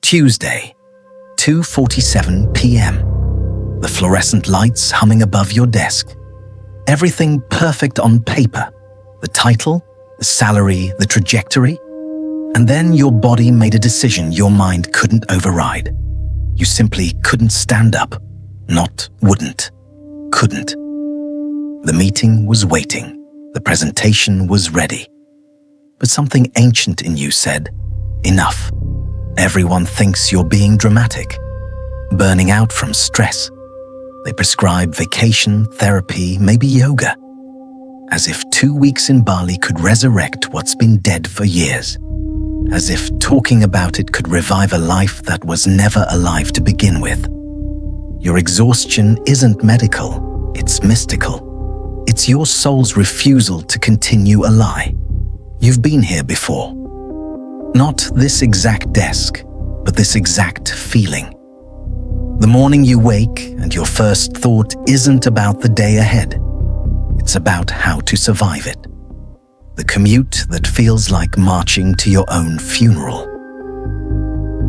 Tuesday, 2:47 p.m. The fluorescent lights humming above your desk. Everything perfect on paper. The title, the salary, the trajectory. And then your body made a decision your mind couldn't override. You simply couldn't stand up. Not wouldn't. Couldn't. The meeting was waiting. The presentation was ready. But something ancient in you said, enough. Everyone thinks you're being dramatic, burning out from stress. They prescribe vacation, therapy, maybe yoga. As if 2 weeks in Bali could resurrect what's been dead for years. As if talking about it could revive a life that was never alive to begin with. Your exhaustion isn't medical, it's mystical. It's your soul's refusal to continue a lie. You've been here before. Not this exact desk, but this exact feeling. The morning you wake and your first thought isn't about the day ahead. It's about how to survive it. The commute that feels like marching to your own funeral.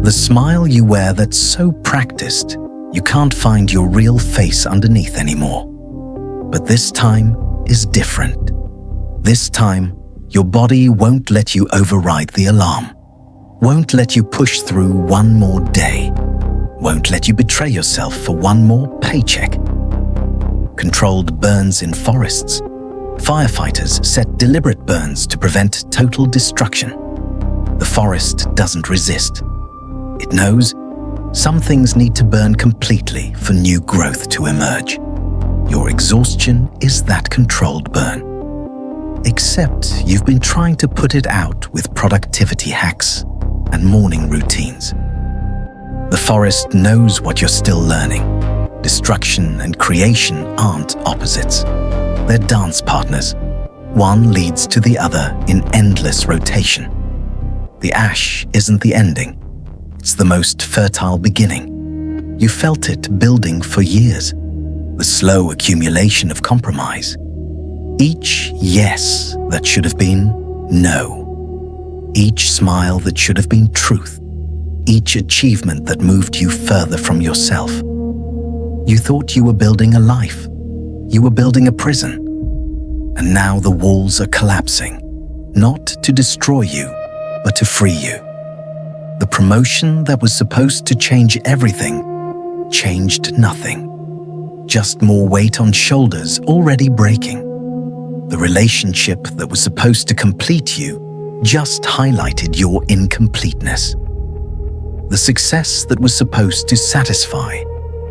The smile you wear that's so practiced, you can't find your real face underneath anymore. But this time is different. This time, your body won't let you override the alarm. Won't let you push through one more day. Won't let you betray yourself for one more paycheck. Controlled burns in forests. Firefighters set deliberate burns to prevent total destruction. The forest doesn't resist. It knows some things need to burn completely for new growth to emerge. Your exhaustion is that controlled burn. Except you've been trying to put it out with productivity hacks and morning routines. The forest knows what you're still learning. Destruction and creation aren't opposites. They're dance partners. One leads to the other in endless rotation. The ash isn't the ending. It's the most fertile beginning. You felt it building for years. The slow accumulation of compromise. Each yes that should have been no. Each smile that should have been truth. Each achievement that moved you further from yourself. You thought you were building a life. You were building a prison. And now the walls are collapsing. Not to destroy you, but to free you. The promotion that was supposed to change everything changed nothing. Just more weight on shoulders already breaking. The relationship that was supposed to complete you just highlighted your incompleteness. The success that was supposed to satisfy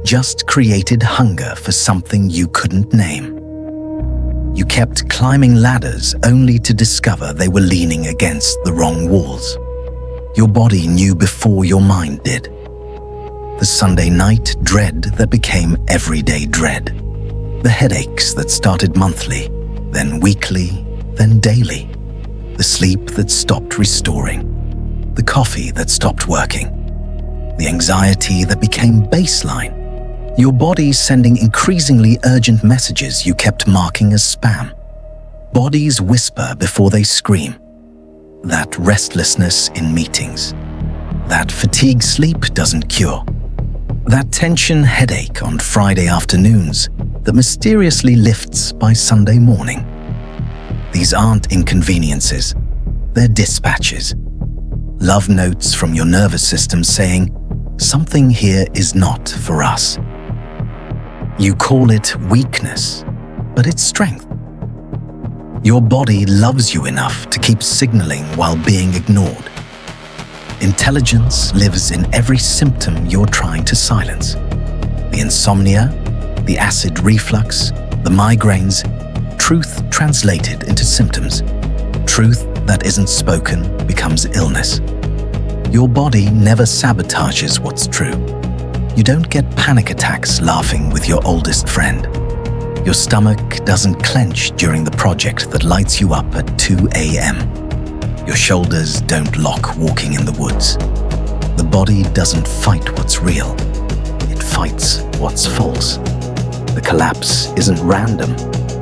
just created hunger for something you couldn't name. You kept climbing ladders only to discover they were leaning against the wrong walls. Your body knew before your mind did. The Sunday night dread that became everyday dread. The headaches that started monthly, then weekly, then daily. The sleep that stopped restoring. The coffee that stopped working. The anxiety that became baseline. Your body sending increasingly urgent messages you kept marking as spam. Bodies whisper before they scream. That restlessness in meetings. That fatigue sleep doesn't cure. That tension headache on Friday afternoons that mysteriously lifts by Sunday morning. These aren't inconveniences. They're dispatches. Love notes from your nervous system saying, something here is not for us. You call it weakness, but it's strength. Your body loves you enough to keep signaling while being ignored. Intelligence lives in every symptom you're trying to silence. The insomnia, the acid reflux, the migraines, truth translated into symptoms. Truth that isn't spoken becomes illness. Your body never sabotages what's true. You don't get panic attacks laughing with your oldest friend. Your stomach doesn't clench during the project that lights you up at 2 a.m. Your shoulders don't lock walking in the woods. The body doesn't fight what's real. It fights what's false. The collapse isn't random.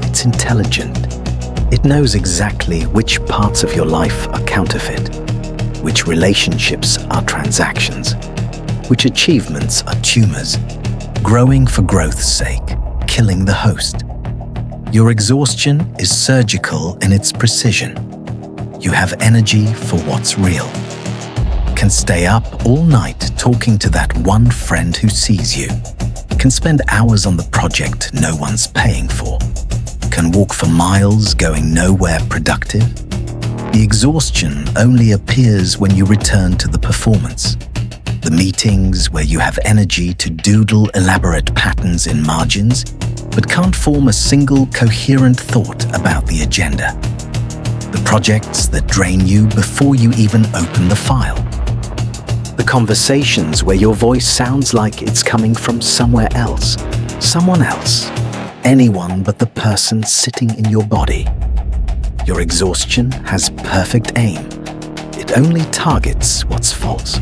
It's intelligent. It knows exactly which parts of your life are counterfeit, which relationships are transactions, which achievements are tumors, growing for growth's sake, killing the host. Your exhaustion is surgical in its precision. You have energy for what's real. Can stay up all night talking to that one friend who sees you. Can spend hours on the project no one's paying for. Can walk for miles going nowhere productive. The exhaustion only appears when you return to the performance. The meetings where you have energy to doodle elaborate patterns in margins, but can't form a single coherent thought about the agenda. The projects that drain you before you even open the file. The conversations where your voice sounds like it's coming from somewhere else, someone else, anyone but the person sitting in your body. Your exhaustion has perfect aim. It only targets what's false.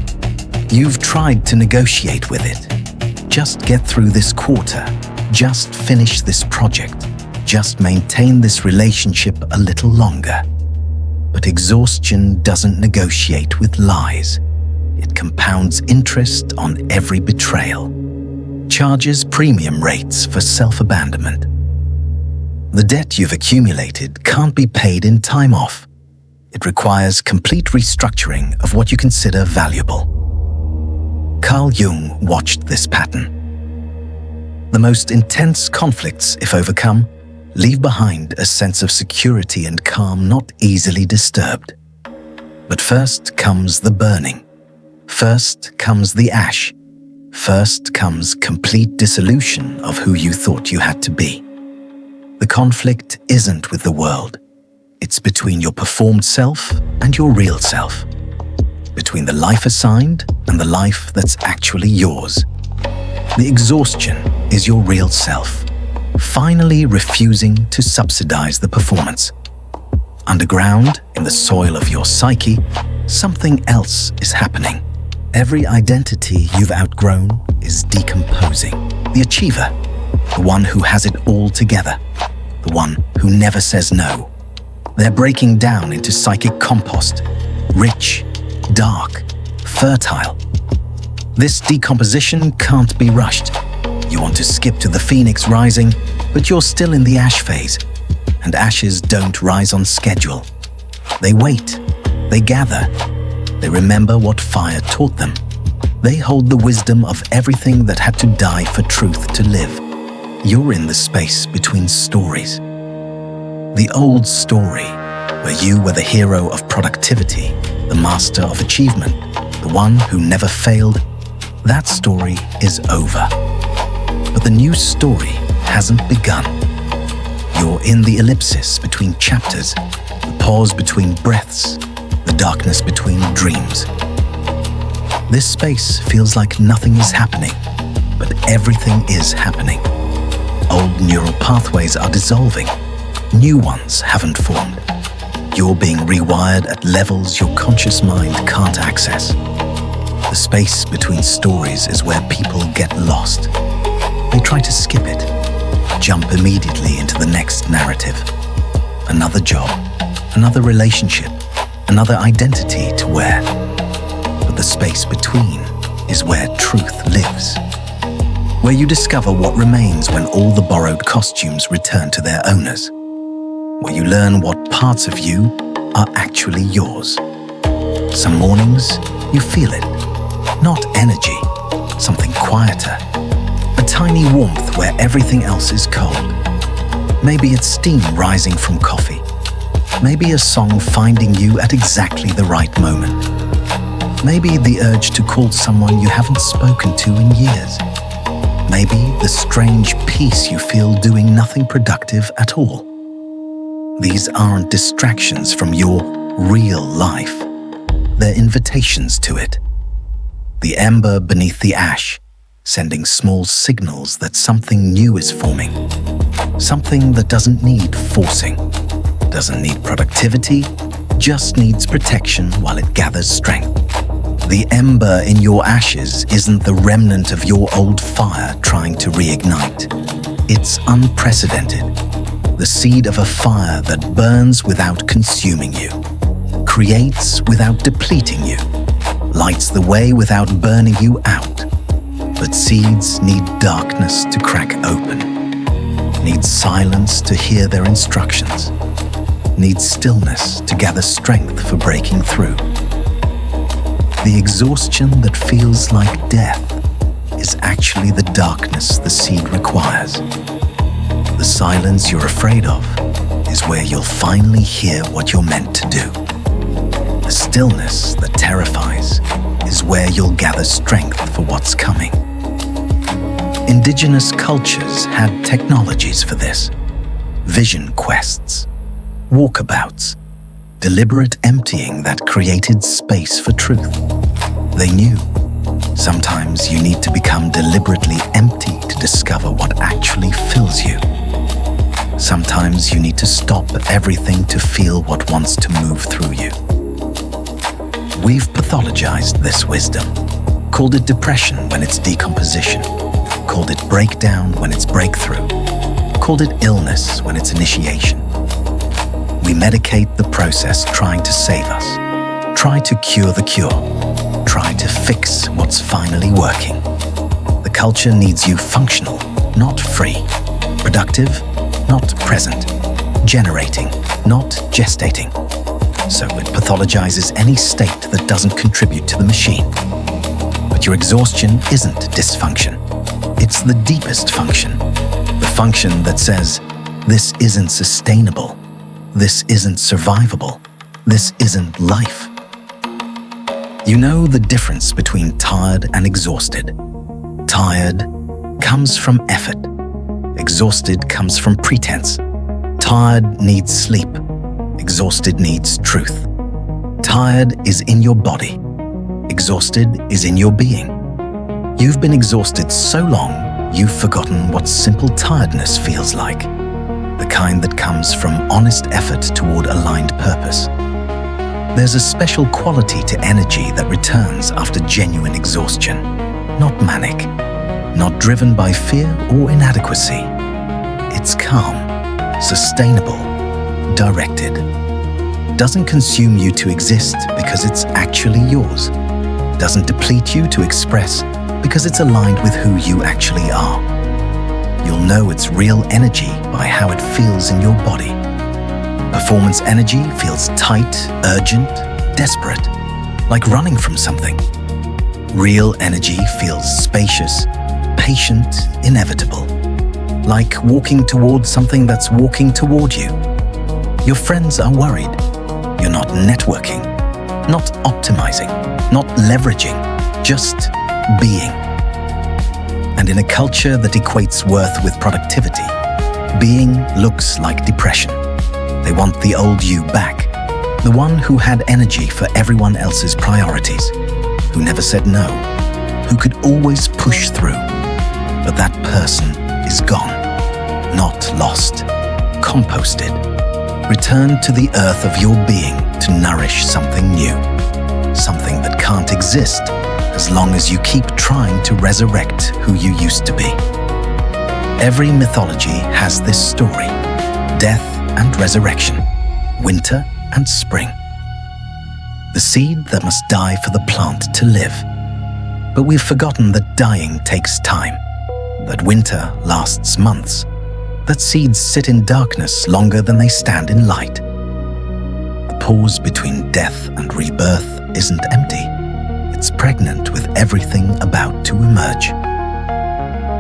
You've tried to negotiate with it. Just get through this quarter. Just finish this project. Just maintain this relationship a little longer. But exhaustion doesn't negotiate with lies. It compounds interest on every betrayal. Charges premium rates for self-abandonment. The debt you've accumulated can't be paid in time off. It requires complete restructuring of what you consider valuable. Carl Jung watched this pattern. The most intense conflicts, if overcome, leave behind a sense of security and calm not easily disturbed. But first comes the burning. First comes the ash. First comes complete dissolution of who you thought you had to be. The conflict isn't with the world. It's between your performed self and your real self. Between the life assigned and the life that's actually yours. The exhaustion is your real self, finally refusing to subsidize the performance. Underground, in the soil of your psyche, something else is happening. Every identity you've outgrown is decomposing. The achiever, the one who has it all together, the one who never says no. They're breaking down into psychic compost, rich, dark, fertile. This decomposition can't be rushed. You want to skip to the phoenix rising, but you're still in the ash phase, and ashes don't rise on schedule. They wait, they gather, they remember what fire taught them. They hold the wisdom of everything that had to die for truth to live. You're in the space between stories. The old story, where you were the hero of productivity, the master of achievement, the one who never failed, that story is over. But the new story hasn't begun. You're in the ellipsis between chapters, the pause between breaths, the darkness between dreams. This space feels like nothing is happening, but everything is happening. Old neural pathways are dissolving. New ones haven't formed. You're being rewired at levels your conscious mind can't access. The space between stories is where people get lost. They try to skip it, jump immediately into the next narrative. Another job, another relationship, another identity to wear. But the space between is where truth lives. Where you discover what remains when all the borrowed costumes return to their owners. Where you learn what parts of you are actually yours. Some mornings, you feel it. Not energy, something quieter. A tiny warmth where everything else is cold. Maybe it's steam rising from coffee. Maybe a song finding you at exactly the right moment. Maybe the urge to call someone you haven't spoken to in years. Maybe the strange peace you feel doing nothing productive at all. These aren't distractions from your real life. They're invitations to it. The ember beneath the ash, sending small signals that something new is forming. Something that doesn't need forcing, doesn't need productivity, just needs protection while it gathers strength. The ember in your ashes isn't the remnant of your old fire trying to reignite. It's unprecedented. The seed of a fire that burns without consuming you, creates without depleting you, lights the way without burning you out. But seeds need darkness to crack open, need silence to hear their instructions, need stillness to gather strength for breaking through. The exhaustion that feels like death is actually the darkness the seed requires. The silence you're afraid of is where you'll finally hear what you're meant to do. The stillness that terrifies is where you'll gather strength for what's coming. Indigenous cultures had technologies for this. Vision quests, walkabouts, deliberate emptying that created space for truth. They knew sometimes you need to become deliberately empty to discover what actually fills you. Sometimes you need to stop everything to feel what wants to move through you. We've pathologized this wisdom, called it depression when it's decomposition, called it breakdown when it's breakthrough, called it illness when it's initiation. We medicate the process trying to save us, try to cure the cure, try to fix what's finally working. The culture needs you functional, not free, productive, not present, generating, not gestating. So it pathologizes any state that doesn't contribute to the machine. But your exhaustion isn't dysfunction. It's the deepest function. The function that says, this isn't sustainable. This isn't survivable. This isn't life. You know the difference between tired and exhausted. Tired comes from effort. Exhausted comes from pretense. Tired needs sleep. Exhausted needs truth. Tired is in your body. Exhausted is in your being. You've been exhausted so long, you've forgotten what simple tiredness feels like. The kind that comes from honest effort toward aligned purpose. There's a special quality to energy that returns after genuine exhaustion. Not manic, not driven by fear or inadequacy. It's calm, sustainable, directed. Doesn't consume you to exist because it's actually yours. Doesn't deplete you to express because it's aligned with who you actually are. You'll know it's real energy by how it feels in your body. Performance energy feels tight, urgent, desperate, like running from something. Real energy feels spacious, patient, inevitable, like walking toward something that's walking toward you. Your friends are worried. You're not networking, not optimizing, not leveraging, just being. And in a culture that equates worth with productivity, being looks like depression. They want the old you back, the one who had energy for everyone else's priorities, who never said no, who could always push through. But that person is gone, not lost, composted. Return to the earth of your being to nourish something new, something that can't exist as long as you keep trying to resurrect who you used to be. Every mythology has this story: death and resurrection, winter and spring. The seed that must die for the plant to live. But we've forgotten that dying takes time, that winter lasts months, that seeds sit in darkness longer than they stand in light. The pause between death and rebirth isn't empty. It's pregnant with everything about to emerge.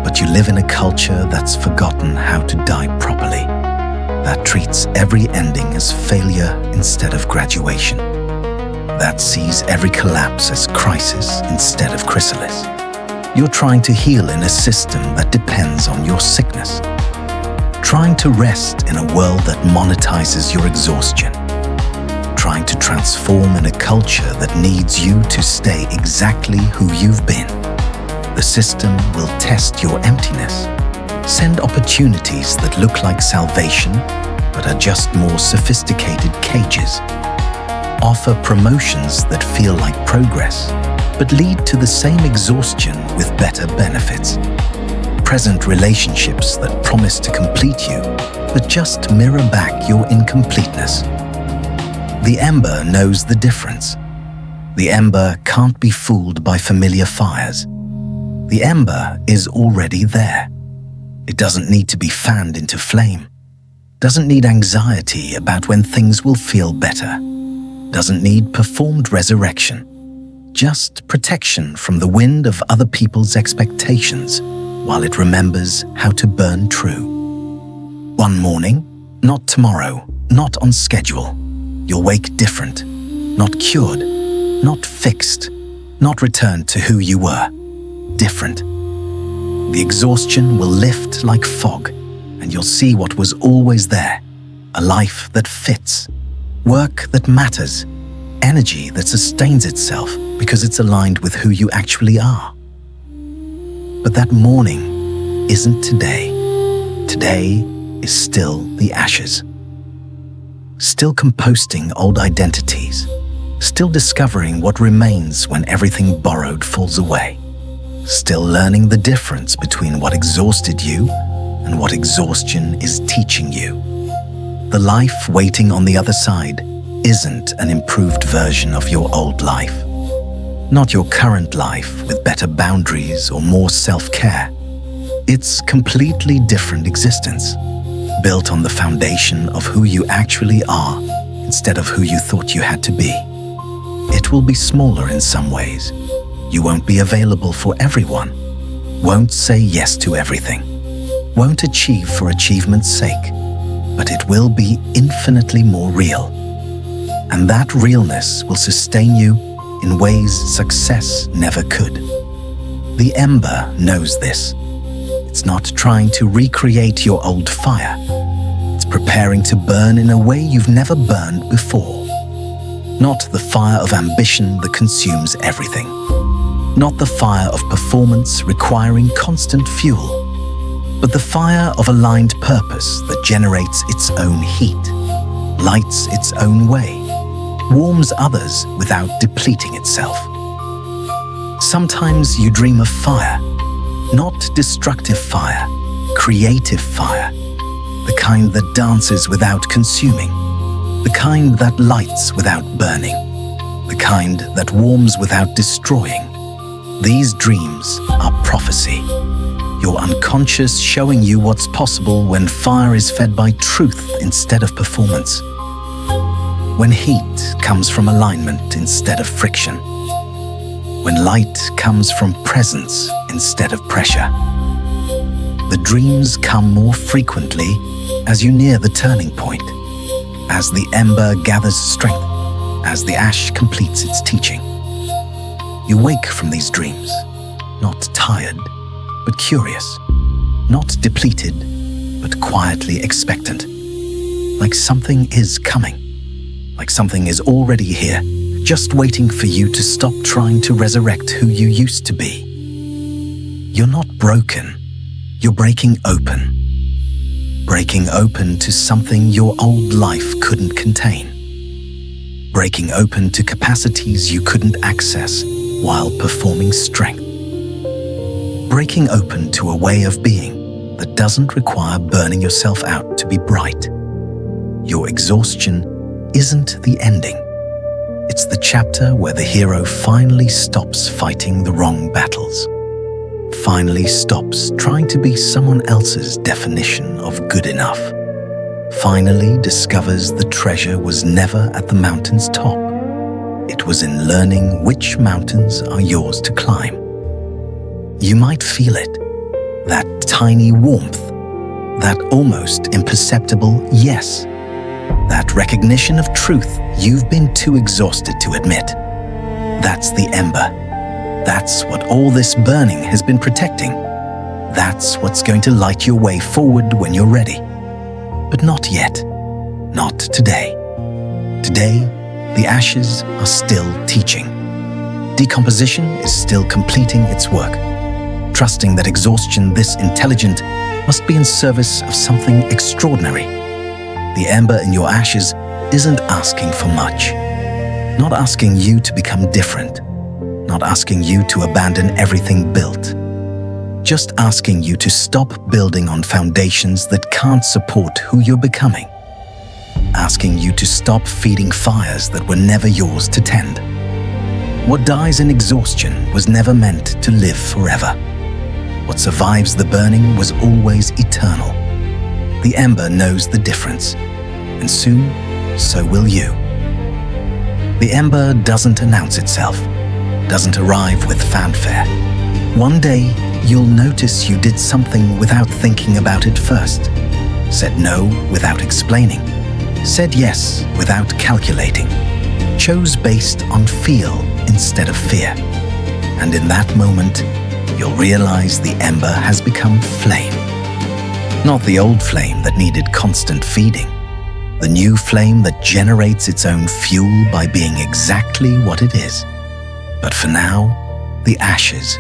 But you live in a culture that's forgotten how to die properly, that treats every ending as failure instead of graduation, that sees every collapse as crisis instead of chrysalis. You're trying to heal in a system that depends on your sickness, trying to rest in a world that monetizes your exhaustion, trying to transform in a culture that needs you to stay exactly who you've been. The system will test your emptiness, send opportunities that look like salvation but are just more sophisticated cages, offer promotions that feel like progress but lead to the same exhaustion with better benefits, present relationships that promise to complete you but just mirror back your incompleteness. The ember knows the difference. The ember can't be fooled by familiar fires. The ember is already there. It doesn't need to be fanned into flame. Doesn't need anxiety about when things will feel better. Doesn't need performed resurrection. Just protection from the wind of other people's expectations while it remembers how to burn true. One morning, not tomorrow, not on schedule. You'll wake different, not cured, not fixed, not returned to who you were. Different. The exhaustion will lift like fog, and you'll see what was always there. A life that fits, work that matters, energy that sustains itself because it's aligned with who you actually are. But that morning isn't today. Today is still the ashes. Still composting old identities. Still discovering what remains when everything borrowed falls away. Still learning the difference between what exhausted you and what exhaustion is teaching you. The life waiting on the other side isn't an improved version of your old life. Not your current life with better boundaries or more self-care. It's completely different existence, built on the foundation of who you actually are instead of who you thought you had to be. It will be smaller in some ways. You won't be available for everyone, won't say yes to everything, won't achieve for achievement's sake, but it will be infinitely more real. And that realness will sustain you in ways success never could. The ember knows this. It's not trying to recreate your old fire. It's preparing to burn in a way you've never burned before. Not the fire of ambition that consumes everything. Not the fire of performance requiring constant fuel, but the fire of aligned purpose that generates its own heat, lights its own way, warms others without depleting itself. Sometimes you dream of fire, not destructive fire, creative fire, the kind that dances without consuming, the kind that lights without burning, the kind that warms without destroying. These dreams are prophecy, your unconscious showing you what's possible when fire is fed by truth instead of performance. When heat comes from alignment instead of friction. When light comes from presence instead of pressure. The dreams come more frequently as you near the turning point, as the ember gathers strength, as the ash completes its teaching. You wake from these dreams, not tired, but curious, not depleted, but quietly expectant, like something is coming. Like something is already here, just waiting for you to stop trying to resurrect who you used to be. You're not broken. You're breaking open. Breaking open to something your old life couldn't contain. Breaking open to capacities you couldn't access while performing strength. Breaking open to a way of being that doesn't require burning yourself out to be bright. Your exhaustion isn't the ending. It's the chapter where the hero finally stops fighting the wrong battles. Finally stops trying to be someone else's definition of good enough. Finally discovers the treasure was never at the mountain's top. It was in learning which mountains are yours to climb. You might feel it, that tiny warmth, that almost imperceptible yes. That recognition of truth you've been too exhausted to admit. That's the ember. That's what all this burning has been protecting. That's what's going to light your way forward when you're ready. But not yet. Not today. Today, the ashes are still teaching. Decomposition is still completing its work. Trusting that exhaustion this intelligent must be in service of something extraordinary. The ember in your ashes isn't asking for much. Not asking you to become different. Not asking you to abandon everything built. Just asking you to stop building on foundations that can't support who you're becoming. Asking you to stop feeding fires that were never yours to tend. What dies in exhaustion was never meant to live forever. What survives the burning was always eternal. The ember knows the difference, and soon, so will you. The ember doesn't announce itself, doesn't arrive with fanfare. One day, you'll notice you did something without thinking about it first, said no without explaining, said yes without calculating, chose based on feel instead of fear. And in that moment, you'll realize the ember has become flame. Not the old flame that needed constant feeding, the new flame that generates its own fuel by being exactly what it is. But for now, the ashes,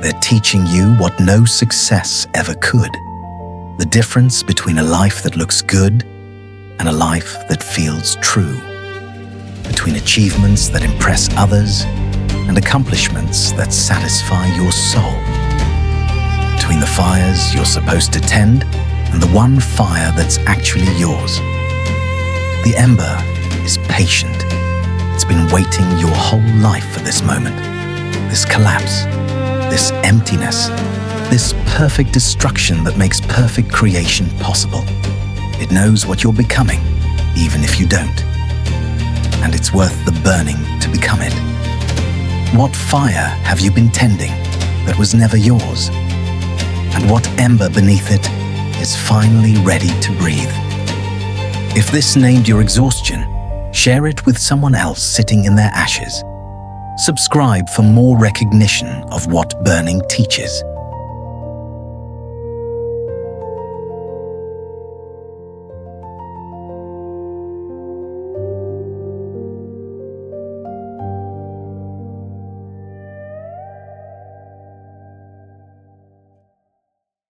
they're teaching you what no success ever could. The difference between a life that looks good and a life that feels true. Between achievements that impress others and accomplishments that satisfy your soul. Between the fires you're supposed to tend and the one fire that's actually yours. The ember is patient. It's been waiting your whole life for this moment, this collapse, this emptiness, this perfect destruction that makes perfect creation possible. It knows what you're becoming, even if you don't. And it's worth the burning to become it. What fire have you been tending that was never yours? And what ember beneath it is finally ready to breathe? If this named your exhaustion, share it with someone else sitting in their ashes. Subscribe for more recognition of what burning teaches.